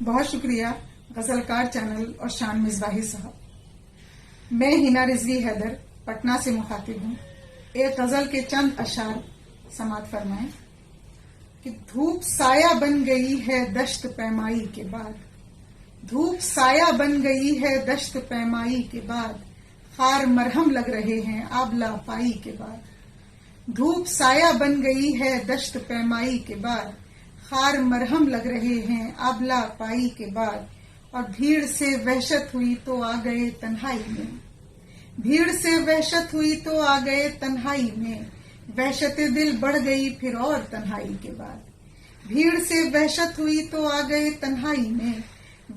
بہت شکریہ غزلکار چینل اور شان مصباحی صاحب۔ میں ہینا رضوی حیدر پٹنہ سے مخاطب ہوں۔ ایک غزل کے چند اشعار سماعت فرمائیں کہ دھوپ سایہ بن گئی ہے دشت پیمائی کے بعد، دھوپ سایہ بن گئی ہے دشت پیمائی کے بعد، خار مرہم لگ رہے ہیں آبلہ پائی کے بعد، دھوپ سایہ بن گئی ہے دشت پیمائی کے بعد، خار مرہم لگ رہے ہیں آبلہ پائی کے بعد، اور بھیڑ سے وحشت ہوئی تو آ گئے تنہائی میں، بھیڑ سے وحشت ہوئی تو آ گئے تنہائی میں، وحشت دل بڑھ گئی پھر اور تنہائی کے بعد، بھیڑ سے وحشت ہوئی تو آ گئے تنہائی میں،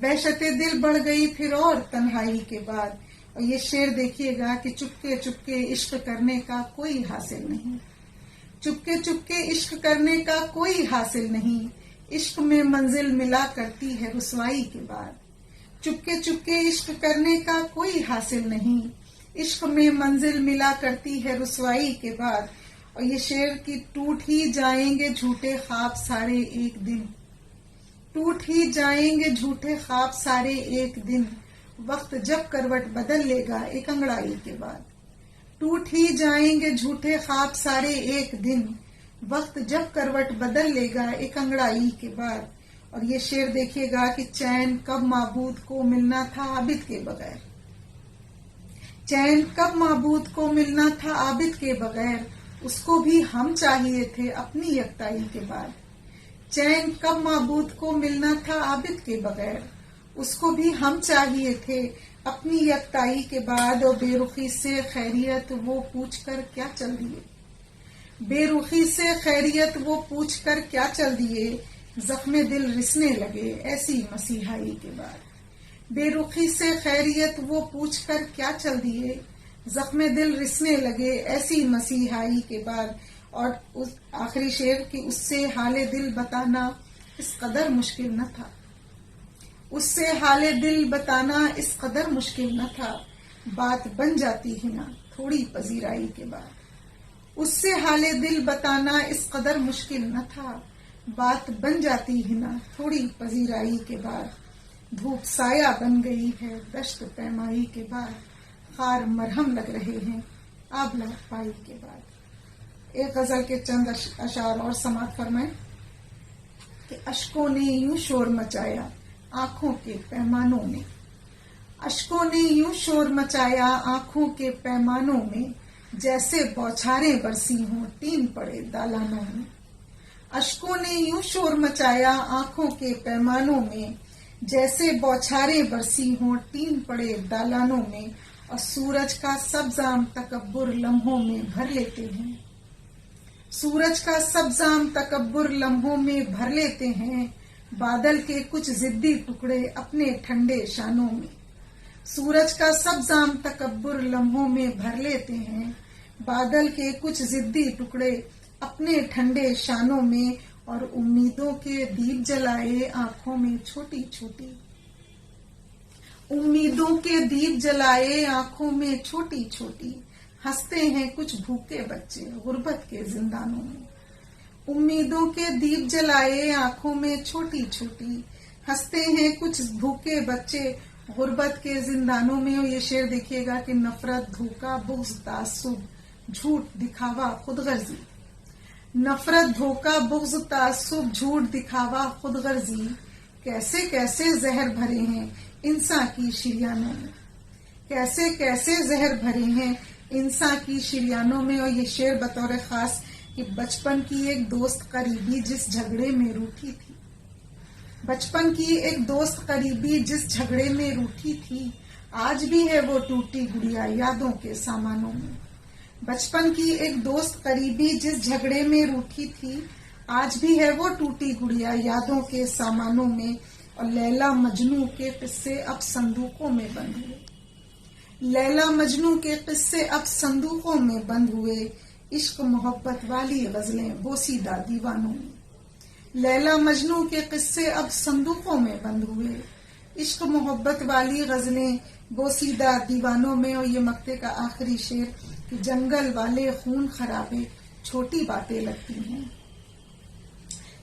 وحشت دل بڑھ گئی پھر اور تنہائی کے بعد۔ اور یہ شعر دیکھیے گا کہ چپکے چپکے عشق کرنے کا کوئی حاصل نہیں، چپکے چپکے عشق کرنے کا کوئی حاصل نہیں، عشق میں منزل ملا کرتی ہے رسوائی کے بعد، چپکے چپکے عشق کرنے کا کوئی حاصل نہیں، عشق میں منزل ملا کرتی ہے رسوائی کے بعد۔ اور یہ شعر کی ٹوٹ ہی جائیں گے جھوٹے خواب سارے ایک دن، ٹوٹ ہی جائیں گے جھوٹے خواب سارے ایک دن، وقت جب کروٹ بدل لے گا ایک انگڑائی کے بعد، ٹوٹ ہی جائیں گے جھوٹے خواب سارے ایک دن، وقت جب کروٹ بدل لے گا ایک انگڑائی کے بعد۔ اور یہ شعر دیکھیے گا کہ چین کب معبود کو ملنا تھا عابد کے بغیر، چین کب معبود کو ملنا تھا عابد کے بغیر، اس کو بھی ہم چاہیے تھے اپنی یکتائی کے بعد، چین کب معبود کو ملنا تھا عابد کے بغیر، اس کو بھی ہم چاہیے تھے اپنی یکتائی کے بعد۔ اور بے رخی سے خیریت وہ پوچھ کر کیا چل دیے، بے رخی سے خیریت وہ پوچھ کر کیا چل دیے، زخم دل رسنے لگے ایسی مسیحائی کے بعد، بے رخی سے خیریت وہ پوچھ کر کیا چل دیے، زخم دل رسنے لگے ایسی مسیحائی کے بعد۔ اور اس آخری شعر کی اس سے حال دل بتانا اس قدر مشکل نہ تھا، اس سے حال دل بتانا اس قدر مشکل نہ تھا، بات بن جاتی ہے نا تھوڑی پذیرائی کے بعد، اس سے حال دل بتانا اس قدر مشکل نہ تھا، بات بن جاتی ہے نا تھوڑی پذیرائی کے بعد، دھوپ سایہ بن گئی ہے دشت پیمائی کے بعد، خار مرہم لگ رہے ہیں آبلہ پائی کے بعد۔ ایک غزل کے چند اشعار اور سماعت فرمائیں کہ اشکوں نے یوں شور مچایا آنکھوں کے پیمانوں میں، اشکوں نے یوں شور مچایا آنکھوں کے پیمانوں میں، جیسے بوچھاریں برسی ہوں ٹین پڑے دالانوں میں، اشکوں نے یوں شور مچایا آنکھوں کے پیمانوں میں، جیسے بوچھاریں برسی ہوں ٹین پڑے دالانوں میں، اور سورج کا سبزام تکبر لمحوں میں بھر لیتے ہیں، سورج کا سبزام تکبر لمحوں میں بھر لیتے ہیں، بادل کے کچھ ضدی ٹکڑے اپنے ٹھنڈے شانوں میں، سورج کا سبزام تکبر لمحوں میں بھر لیتے ہیں، بادل کے کچھ ضدی ٹکڑے اپنے ٹھنڈے شانوں میں، اور امیدوں کے دیپ جلائے آنکھوں میں چھوٹی چھوٹی، امیدوں کے دیپ جلائے آنکھوں میں چھوٹی چھوٹی، ہنستے ہیں کچھ بھوکے بچے غربت کے زندانوں میں، امیدوں کے دیپ جلائے آنکھوں میں چھوٹی چھوٹی، ہنستے ہیں کچھ بھوکے بچے غربت کے زندانوں میں۔ اور یہ شعر دیکھیے گا کہ نفرت، دھوکہ، بغض، تعصب، جھوٹ، دکھاوا، خود غرضی، نفرت، دھوکہ، بغض، تعصب، جھوٹ، دکھاوا، خود غرضی، کیسے کیسے زہر بھرے ہیں انسان کی شریانوں میں، کیسے کیسے زہر بھرے ہیں انسان کی شریانوں میں۔ اور یہ شعر بطور خاص کہ بچپن کی ایک دوست قریبی جس جھگڑے میں روٹھی تھی، بچپن کی ایک دوست قریبی جس جھگڑے میں روٹھی تھی، آج بھی ہے وہ ٹوٹی گڑیا یادوں کے سامانوں میں، بچپن کی ایک دوست قریبی جس جھگڑے میں روٹھی تھی، آج بھی ہے وہ ٹوٹی گڑیا یادوں کے سامانوں میں۔ اور لیلا مجنوں کے قصے اب صندوقوں میں بند ہوئے، لیلا مجنوں کے قصے اب صندوقوں میں بند ہوئے، عشق محبت والی غزلیں بوسیدہ دیوانوں میں، لیلا مجنوں کے قصے اب صندوقوں میں بند ہوئے، عشق محبت والی غزلیں بوسیدہ دیوانوں میں۔ اور یہ مقطع کا آخری شعر کہ جنگل والے خون خرابے چھوٹی باتیں لگتی ہیں،